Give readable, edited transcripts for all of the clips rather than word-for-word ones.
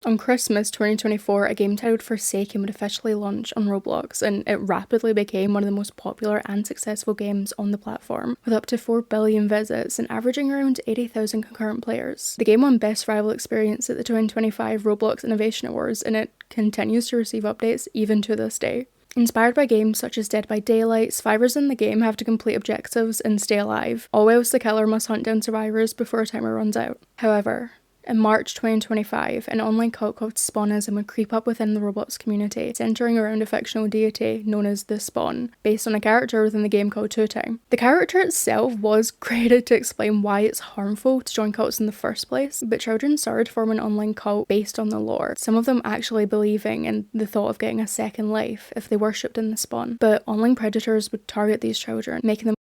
On Christmas 2024, a game titled Forsaken would officially launch on Roblox, and it rapidly became one of the most popular and successful games on the platform, with up to 4 billion visits and averaging around 80,000 concurrent players. The game won Best Rival Experience at the 2025 Roblox Innovation Awards, and it continues to receive updates even to this day. Inspired by games such as Dead by Daylight, survivors in the game have to complete objectives and stay alive, all whilst the killer must hunt down survivors before a timer runs out. However, in March 2025, an online cult called Spawnism would creep up within the Roblox community, centering around a fictional deity known as the Spawn, based on a character within the game called Two Time. The character itself was created to explain why it's harmful to join cults in the first place, but children started to form an online cult based on the lore, some of them actually believing in the thought of getting a second life if they worshipped in the Spawn. But online predators would target these children, making them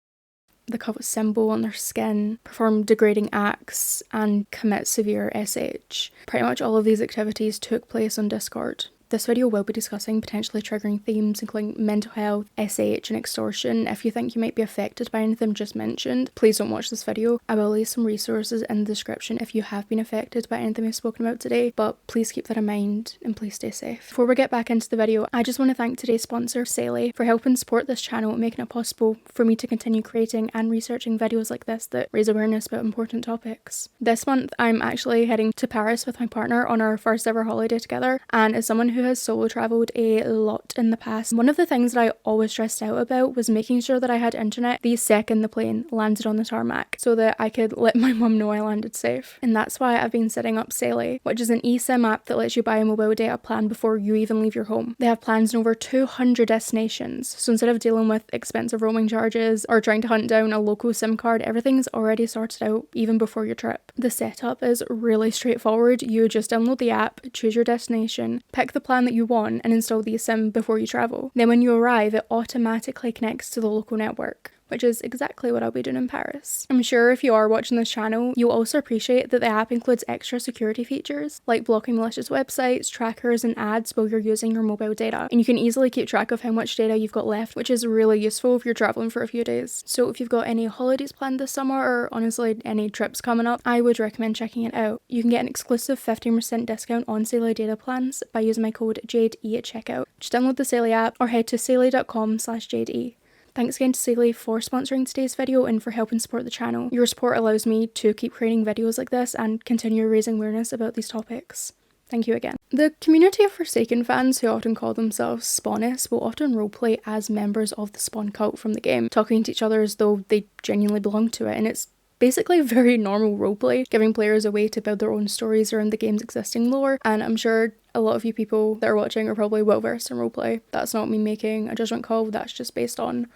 the cult symbol on their skin, perform degrading acts, and commit severe SH. Pretty much all of these activities took place on Discord. This video will be discussing potentially triggering themes including mental health, SH, and extortion. If you think you might be affected by anything just mentioned, please don't watch this video. I will leave some resources in the description if you have been affected by anything we've spoken about today, but please keep that in mind and please stay safe. Before we get back into the video, I just want to thank today's sponsor, Saley, for helping support this channel and making it possible for me to continue creating and researching videos like this that raise awareness about important topics. This month, I'm actually heading to Paris with my partner on our first ever holiday together, and as someone who has solo travelled a lot in the past, one of the things that I always stressed out about was making sure that I had internet the second the plane landed on the tarmac so that I could let my mum know I landed safe. And that's why I've been setting up Saley, which is an eSIM app that lets you buy a mobile data plan before you even leave your home. They have plans in over 200 destinations, so instead of dealing with expensive roaming charges or trying to hunt down a local SIM card, everything's already sorted out even before your trip. The setup is really straightforward. You just download the app, choose your destination, pick the plan that you want, and install the SIM before you travel. Then when you arrive, it automatically connects to the local network, which is exactly what I'll be doing in Paris. I'm sure if you are watching this channel, you'll also appreciate that the app includes extra security features, like blocking malicious websites, trackers, and ads while you're using your mobile data. And you can easily keep track of how much data you've got left, which is really useful if you're traveling for a few days. So if you've got any holidays planned this summer, or honestly any trips coming up, I would recommend checking it out. You can get an exclusive 15% discount on Saley data plans by using my code JADE at checkout. Just download the Saley app or head to saley.com/JADE. Thanks again to Saley for sponsoring today's video and for helping support the channel. Your support allows me to keep creating videos like this and continue raising awareness about these topics. Thank you again. The community of Forsaken fans, who often call themselves Spawnists, will often roleplay as members of the Spawn cult from the game, talking to each other as though they genuinely belong to it, and it's basically very normal roleplay, giving players a way to build their own stories around the game's existing lore, and I'm sure a lot of you people that are watching are probably well versed in roleplay. That's not me making a judgment call, that's just based on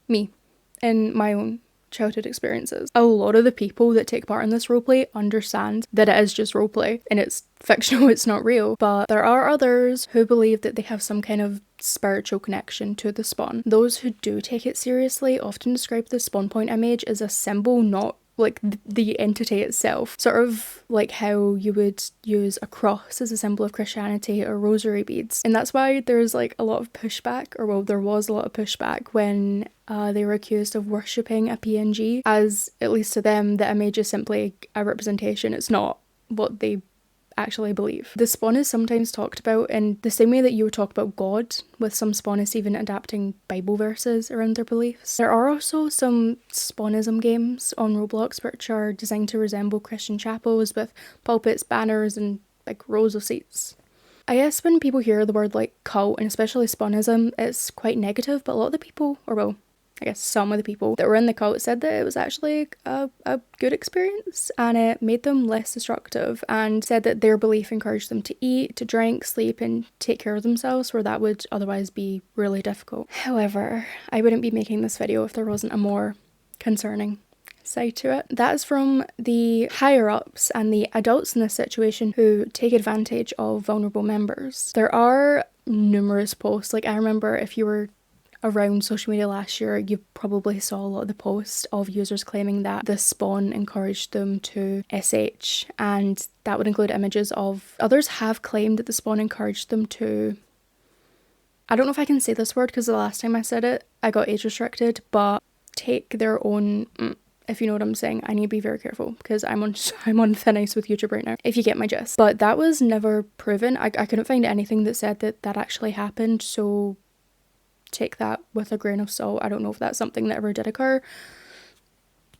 me and my own childhood experiences. A lot of the people that take part in this roleplay understand that it is just roleplay and it's fictional, it's not real, but there are others who believe that they have some kind of spiritual connection to the Spawn. Those who do take it seriously often describe the spawn point image as a symbol, not like the entity itself, sort of like how you would use a cross as a symbol of Christianity or rosary beads. And that's why there's like a lot of pushback, or well, there was a lot of pushback when they were accused of worshipping a PNG, as at least to them the image is simply a representation, it's not what they actually believe. The Spawn is sometimes talked about in the same way that you would talk about God, with some Spawnists even adapting Bible verses around their beliefs. There are also some Spawnism games on Roblox which are designed to resemble Christian chapels with pulpits, banners, and like rows of seats. I guess when people hear the word like cult, and especially Spawnism, it's quite negative, but a lot of the people, or well, I guess some of the people that were in the cult said that it was actually a good experience and it made them less destructive, and said that their belief encouraged them to eat, to drink, sleep, and take care of themselves where that would otherwise be really difficult. However, I wouldn't be making this video if there wasn't a more concerning side to it. That is from the higher ups and the adults in this situation who take advantage of vulnerable members. There are numerous posts, like I remember if you were around social media last year, you probably saw a lot of the posts of users claiming that the Spawn encouraged them to SH, and that would include images of others have claimed that the Spawn encouraged them to, I don't know if I can say this word because the last time I said it I got age restricted, but take their own if you know what I'm saying. I need to be very careful because I'm on thin ice with YouTube right now, if you get my gist. But that was never proven. I couldn't find anything that said that actually happened, so take that with a grain of salt. I don't know if that's something that ever did occur.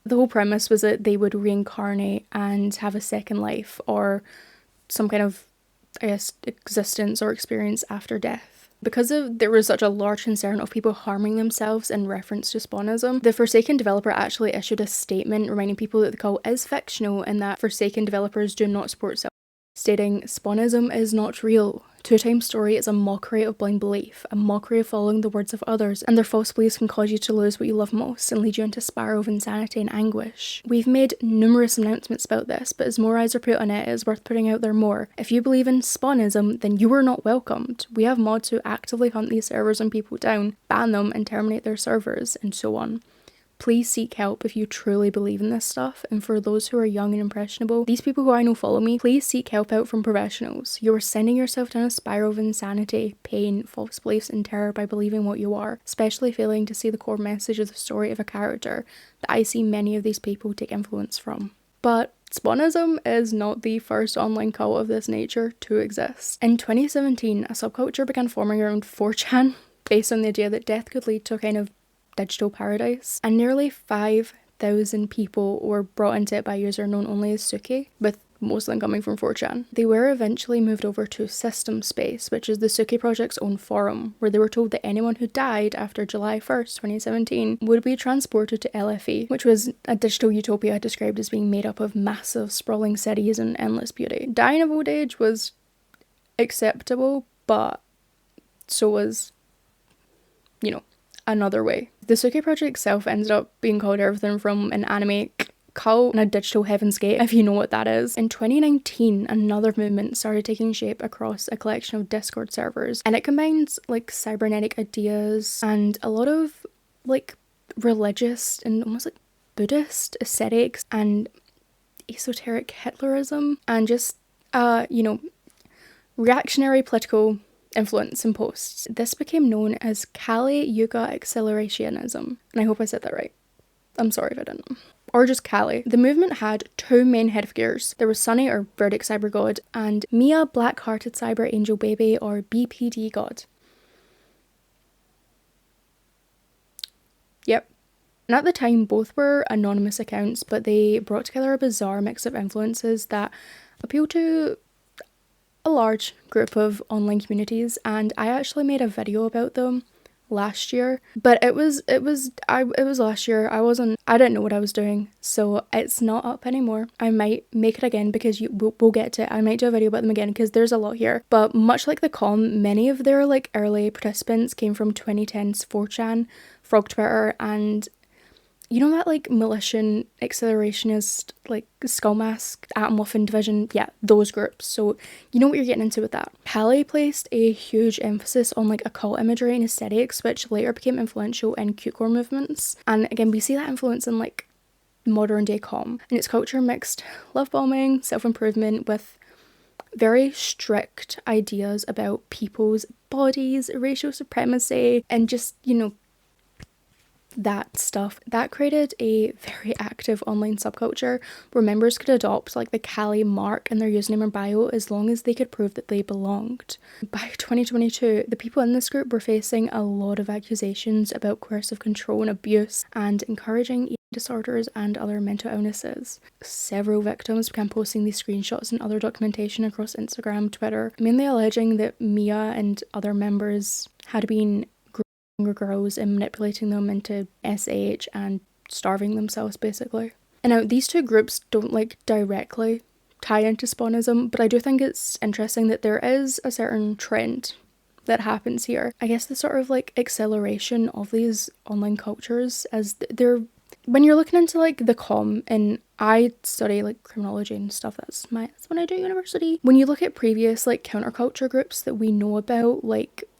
The whole premise was that they would reincarnate and have a second life or some kind of, I guess, existence or experience after death. Because there was such a large concern of people harming themselves in reference to Spawnism, the Forsaken developer actually issued a statement reminding people that the cult is fictional and that Forsaken developers do not support self, stating, "Spawnism is not real. Two-Time Story is a mockery of blind belief, a mockery of following the words of others, and their false beliefs can cause you to lose what you love most and lead you into a spiral of insanity and anguish. We've made numerous announcements about this, but as more eyes are put on it, it's worth putting out there more. If you believe in Spawnism, then you are not welcomed. We have mods who actively hunt these servers and people down, ban them and terminate their servers, and so on. Please seek help if you truly believe in this stuff, and for those who are young and impressionable, these people who I know follow me, please seek help out from professionals. You are sending yourself down a spiral of insanity, pain, false beliefs and terror by believing what you are, especially failing to see the core message of the story of a character that I see many of these people take influence from." But Spawnism is not the first online cult of this nature to exist. In 2017, a subculture began forming around 4chan, based on the idea that death could lead to a kind of digital paradise, and nearly 5,000 people were brought into it by a user known only as Suki, with most of them coming from 4chan. They were eventually moved over to System Space, which is the Suki project's own forum, where they were told that anyone who died after July 1st, 2017 would be transported to LFE, which was a digital utopia described as being made up of massive sprawling cities and endless beauty. Dying of old age was acceptable, but so was, another way. The Suki project itself ended up being called everything from an anime cult and a digital heaven's gate, if you know what that is. In 2019, another movement started taking shape across a collection of Discord servers, and it combines cybernetic ideas and a lot of religious and almost Buddhist aesthetics and esoteric Hitlerism and just reactionary political influence and posts. This became known as Kali Yuga Accelerationism, and I hope I said that right. I'm sorry if I didn't. Or just Kali. The movement had two main headfigures. There was Sunny, or Verdict Cyber God, and Mia, Black-Hearted Cyber Angel Baby, or BPD God. Yep. And at the time, both were anonymous accounts, but they brought together a bizarre mix of influences that appealed to a large group of online communities, and I actually made a video about them last year, but it was last year. I didn't know what I was doing, so it's not up anymore. I might make it again because we'll get to it. I might do a video about them again because there's a lot here, but much like the com, many of their early participants came from 2010's 4chan, Frog Twitter, and that Militian accelerationist Skullmask, Atom Muffin Division, yeah, those groups. So you know what you're getting into with that. Kali placed a huge emphasis on occult imagery and aesthetics, which later became influential in cutecore movements. And again, we see that influence in modern day com. And its culture mixed love bombing, self-improvement with very strict ideas about people's bodies, racial supremacy, and just, that stuff. That created a very active online subculture where members could adopt the Kali mark in their username or bio as long as they could prove that they belonged. By 2022, the people in this group were facing a lot of accusations about coercive control and abuse and encouraging eating disorders and other mental illnesses. Several victims began posting these screenshots and other documentation across Instagram, Twitter, mainly alleging that Mia and other members had been younger girls and manipulating them into SH and starving themselves, basically. And now, these two groups don't directly tie into Spawnism, but I do think it's interesting that there is a certain trend that happens here. I guess the sort of acceleration of these online cultures as they're, when you're looking into the com, and I study criminology and stuff, that's when I do at university. When you look at previous counterculture groups that we know about,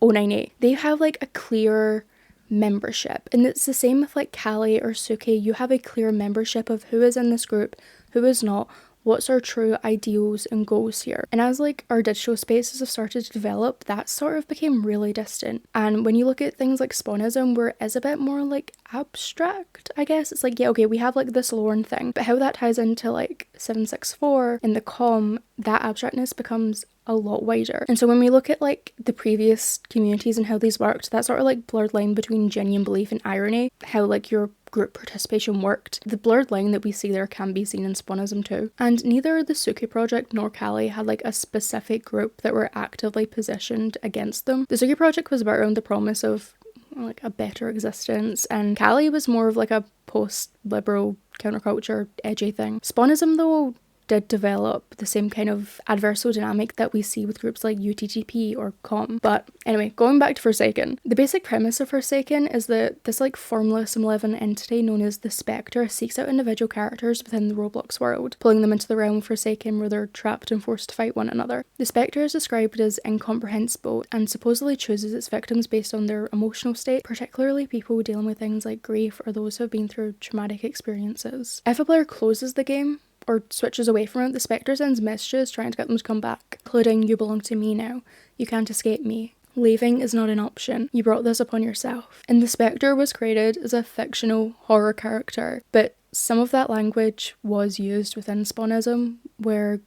098, they have a clear membership, and it's the same with Kali or Suki. You have a clear membership of who is in this group, who is not, what's our true ideals and goals here? And as like our digital spaces have started to develop, that sort of became really distant. And when you look at things like Spawnism, where it is a bit more like abstract, I guess, it's like, yeah, okay, we have like this lore and thing, but how that ties into like 764 in the com, that abstractness becomes a lot wider. And so when we look at like the previous communities and how these worked, that sort of like blurred line between genuine belief and irony, how like your group participation worked, the blurred line that we see there can be seen in Spawnism too. And neither the Suki project nor Kali had like a specific group that were actively positioned against them. The Suki project was about around the promise of like a better existence, and Kali was more of like a post-liberal counterculture edgy thing. Spawnism though did develop the same kind of adversarial dynamic that we see with groups like UTTP or COM. But anyway, going back to Forsaken, the basic premise of Forsaken is that this like formless and malevolent entity known as the Spectre seeks out individual characters within the Roblox world, pulling them into the realm of Forsaken where they're trapped and forced to fight one another. The Spectre is described as incomprehensible and supposedly chooses its victims based on their emotional state, particularly people dealing with things like grief or those who have been through traumatic experiences. If a player closes the game, or switches away from it, the Spectre sends messages trying to get them to come back, including, "You belong to me now. You can't escape me. Leaving is not an option. You brought this upon yourself." And the Spectre was created as a fictional horror character, but some of that language was used within Spawnism, where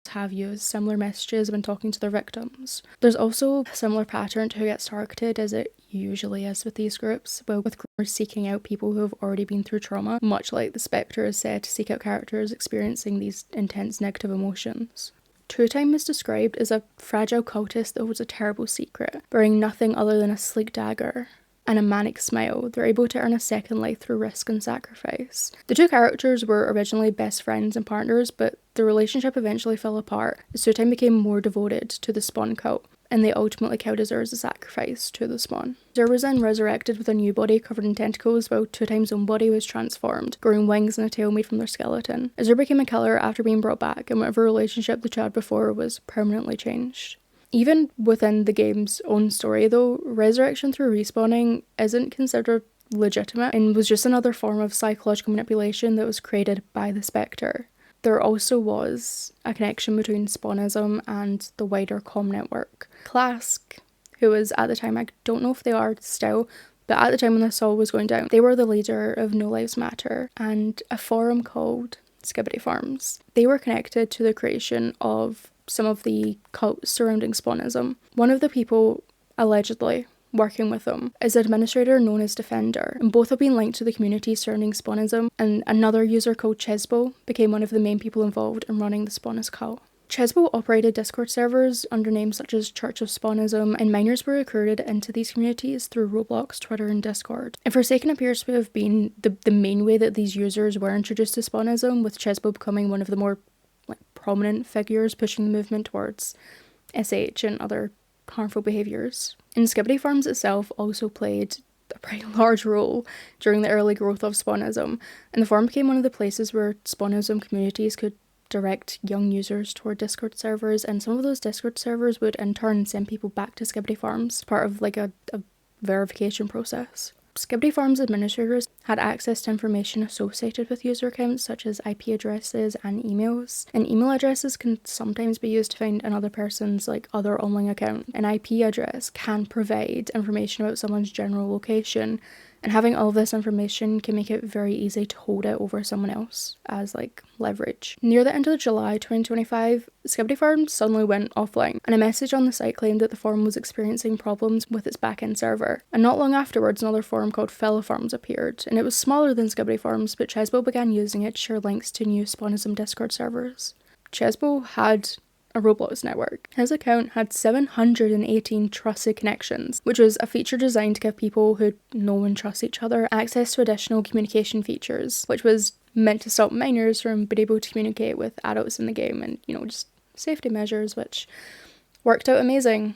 have used similar messages when talking to their victims. There's also a similar pattern to who gets targeted as it usually is with these groups, with groomers seeking out people who have already been through trauma, much like the Spectre is said to seek out characters experiencing these intense negative emotions. Two Time is described as a fragile cultist that holds a terrible secret, bearing nothing other than a sleek dagger and a manic smile. They're able to earn a second life through risk and sacrifice. The two characters were originally best friends and partners, but the relationship eventually fell apart as Two Time became more devoted to the Spawn cult, and they ultimately killed Azur as a sacrifice to the Spawn. Azur was then resurrected with a new body covered in tentacles, while Two Time's own body was transformed, growing wings and a tail made from their skeleton. Azur became a killer after being brought back, and whatever relationship the two had before was permanently changed. Even within the game's own story though, resurrection through respawning isn't considered legitimate and was just another form of psychological manipulation that was created by the Spectre. There also was a connection between Spawnism and the wider com network. Clask, who was at the time, I don't know if they are still, but at the time when this all was going down, they were the leader of No Lives Matter and a forum called Skibbity Farms. They were connected to the creation of some of the cults surrounding Spawnism. One of the people allegedly working with them is an administrator known as Defender, and both have been linked to the community surrounding Spawnism, and another user called Chesbo became one of the main people involved in running the Spawnist cult. Chesbo operated Discord servers under names such as Church of Spawnism, and minors were recruited into these communities through Roblox, Twitter, and Discord. And Forsaken appears to have been the main way that these users were introduced to Spawnism, with Chesbo becoming one of the more prominent figures pushing the movement towards SH and other harmful behaviours. And Skibbity Farms itself also played a pretty large role during the early growth of Spawnism, and the forum became one of the places where Spawnism communities could direct young users toward Discord servers, and some of those Discord servers would in turn send people back to Skibbity Farms, part of like a verification process. Skibbity Farms administrators had access to information associated with user accounts such as IP addresses and emails, and email addresses can sometimes be used to find another person's other online account. An IP address can provide information about someone's general location, and having all of this information can make it very easy to hold it over someone else as leverage. Near the end of July 2025, Skibbity Farms suddenly went offline, and a message on the site claimed that the forum was experiencing problems with its backend server. And not long afterwards, another forum called Fellow Farms appeared, and it was smaller than Skibbity Farms, but Chesbo began using it to share links to new Spawnism Discord servers. Chesbo had a Roblox network. His account had 718 trusted connections, which was a feature designed to give people who know and trust each other access to additional communication features, which was meant to stop minors from being able to communicate with adults in the game, and just safety measures, which worked out amazing.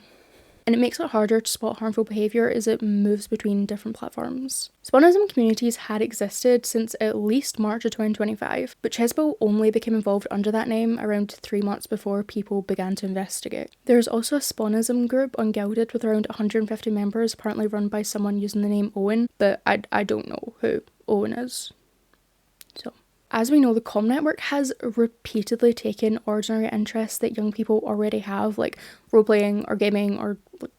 And it makes it harder to spot harmful behaviour as it moves between different platforms. Spawnism communities had existed since at least March of 2025, but Chesbo only became involved under that name around 3 months before people began to investigate. There's also a Spawnism group on Guilded with around 150 members, apparently run by someone using the name Owen, but I don't know who Owen is. So as we know, the comm network has repeatedly taken ordinary interests that young people already have, like role-playing or gaming or like,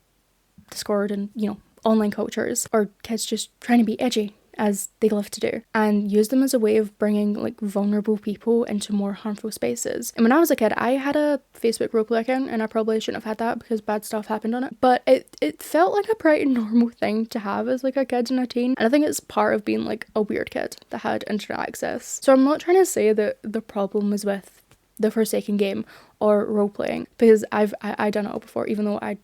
Discord and, you know, online cultures, or kids just trying to be edgy, as they love to do, and use them as a way of bringing like vulnerable people into more harmful spaces. And when I was a kid, I had a Facebook roleplay account, and I probably shouldn't have had that because bad stuff happened on it, but it felt like a pretty normal thing to have as like a kid and a teen, and I think it's part of being like a weird kid that had internet access. So I'm not trying to say that the problem is with the Forsaken game or role-playing, because I've done it all before, even though I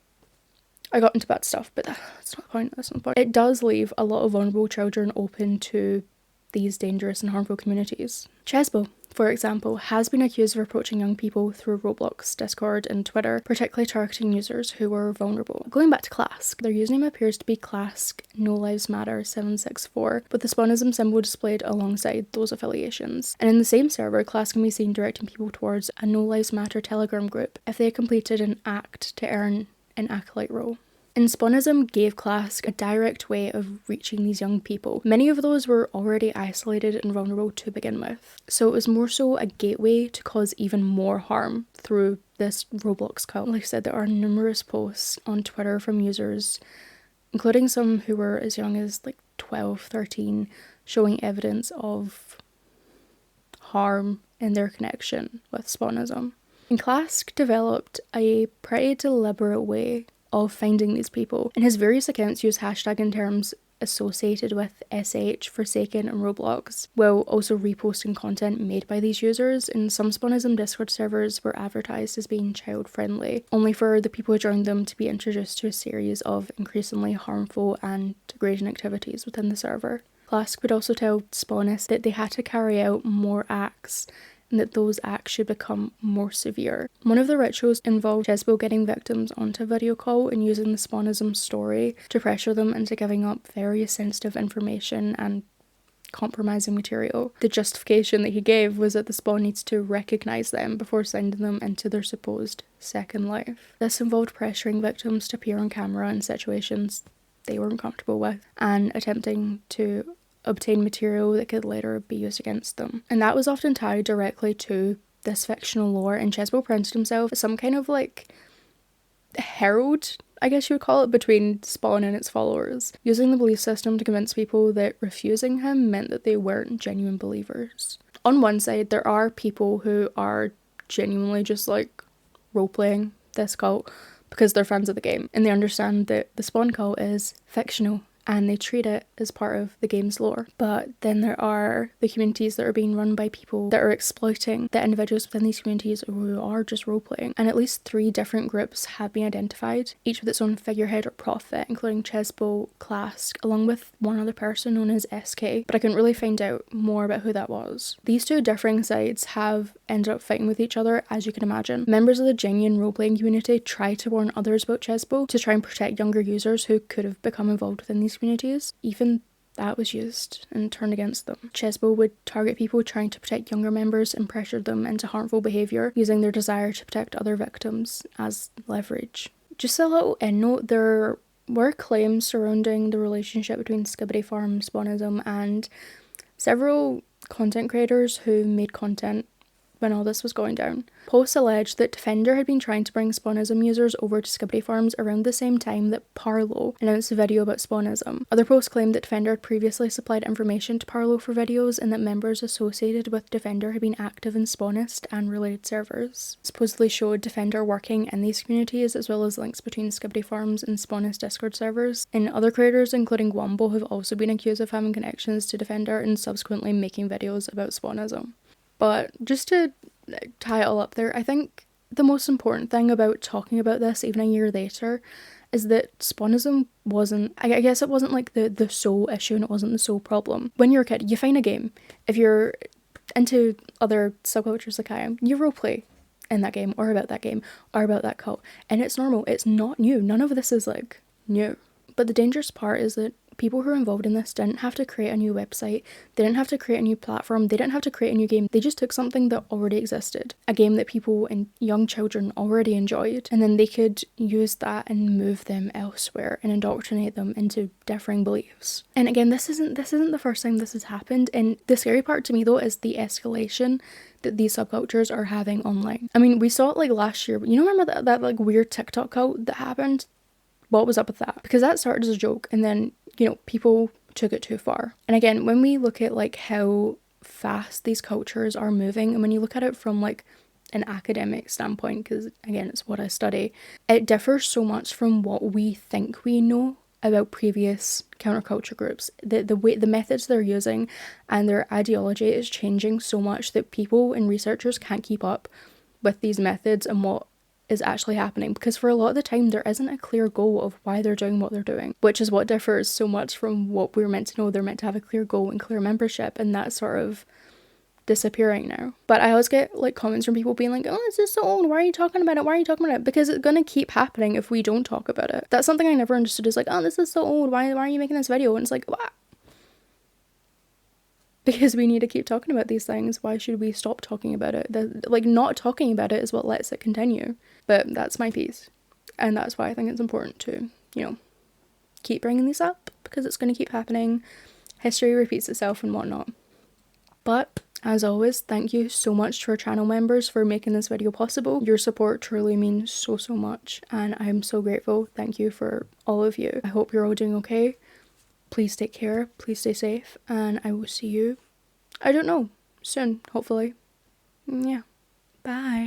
got into bad stuff, but that's not the point, that's not the point. It does leave a lot of vulnerable children open to these dangerous and harmful communities. Chesbo, for example, has been accused of approaching young people through Roblox, Discord and Twitter, particularly targeting users who were vulnerable. Going back to Clask, their username appears to be Clask No Lives Matter 764, with the Spawnism symbol displayed alongside those affiliations. And in the same server, Clask can be seen directing people towards a No Lives Matter Telegram group if they had completed an act to earn an acolyte role. And Spawnism gave Clask a direct way of reaching these young people. Many of those were already isolated and vulnerable to begin with, so it was more so a gateway to cause even more harm through this Roblox cult. Like I said, there are numerous posts on Twitter from users, including some who were as young as like 12, 13, showing evidence of harm in their connection with Spawnism. And Clask developed a pretty deliberate way of finding these people, and his various accounts use hashtag and terms associated with SH, Forsaken and Roblox, while also reposting content made by these users, and some Spawnism Discord servers were advertised as being child friendly, only for the people who joined them to be introduced to a series of increasingly harmful and degrading activities within the server. Clask would also tell Spawnists that they had to carry out more acts, and that those acts should become more severe. One of the rituals involved Chesbo getting victims onto a video call and using the Spawnism story to pressure them into giving up very sensitive information and compromising material. The justification that he gave was that the Spawn needs to recognise them before sending them into their supposed second life. This involved pressuring victims to appear on camera in situations they weren't comfortable with, and attempting to obtain material that could later be used against them. And that was often tied directly to this fictional lore, and Chesbo printed himself as some kind of like herald, I guess you would call it, between Spawn and its followers, using the belief system to convince people that refusing him meant that they weren't genuine believers. On one side, there are people who are genuinely just like role-playing this cult because they're fans of the game, and they understand that the Spawn cult is fictional and they treat it as part of the game's lore. But then there are the communities that are being run by people that are exploiting the individuals within these communities who are just role-playing. And at least 3 different groups have been identified, each with its own figurehead or prophet, including Chesbo, Clask, along with one other person known as SK, but I couldn't really find out more about who that was. These 2 differing sides have ended up fighting with each other, as you can imagine. Members of the genuine role-playing community try to warn others about Chesbo to try and protect younger users who could have become involved within these communities. Even that was used and turned against them. Chesbo would target people trying to protect younger members and pressure them into harmful behaviour, using their desire to protect other victims as leverage. Just a little end note, there were claims surrounding the relationship between Skibbity Farm, Spawnism, and several content creators who made content when all this was going down. Posts alleged that Defender had been trying to bring Spawnism users over to Skibbity Farms around the same time that Parlo announced a video about Spawnism. Other posts claimed that Defender had previously supplied information to Parlo for videos, and that members associated with Defender had been active in Spawnist and related servers. Supposedly showed Defender working in these communities, as well as links between Skibbity Farms and Spawnist Discord servers. And other creators, including Wombo, have also been accused of having connections to Defender and subsequently making videos about Spawnism. But just to tie it all up there, I think the most important thing about talking about this even a year later is that Spawnism wasn't, I guess it wasn't like the sole issue, and it wasn't the sole problem. When you're a kid, you find a game. If you're into other subcultures like I am, you roleplay in that game or about that game or about that cult, and it's normal. It's not new. None of this is like new. But the dangerous part is that people who are involved in this didn't have to create a new website, they didn't have to create a new platform, they didn't have to create a new game. They just took something that already existed, a game that people and young children already enjoyed, and then they could use that and move them elsewhere and indoctrinate them into differing beliefs. And again, this isn't the first time this has happened, and the scary part to me though is the escalation that these subcultures are having online. I mean, we saw it like last year, but you know, remember that like weird TikTok cult that happened? What was up with that? Because that started as a joke, and then, you know, people took it too far. And again, when we look at like how fast these cultures are moving, and when you look at it from like an academic standpoint, because again, it's what I study, it differs so much from what we think we know about previous counterculture groups. The way, the methods they're using and their ideology is changing so much that people and researchers can't keep up with these methods and what is actually happening, because for a lot of the time there isn't a clear goal of why they're doing what they're doing, which is what differs so much from what we're meant to know. They're meant to have a clear goal and clear membership, and that's sort of disappearing now. But I always get like comments from people being like, oh, this is so old, why are you talking about it, because it's gonna keep happening if we don't talk about it. That's something I never understood, is like, oh, this is so old, why are you making this video? And it's like, what? Because we need to keep talking about these things. Why should we stop talking about it? Like, not talking about it is what lets it continue. But that's my piece. And that's why I think it's important to, you know, keep bringing these up, because it's going to keep happening. History repeats itself and whatnot. But as always, thank you so much to our channel members for making this video possible. Your support truly means so much, and I'm so grateful. Thank you for all of you. I hope you're all doing okay. Please take care, please stay safe, and I will see you, I don't know, soon, hopefully. Yeah, bye.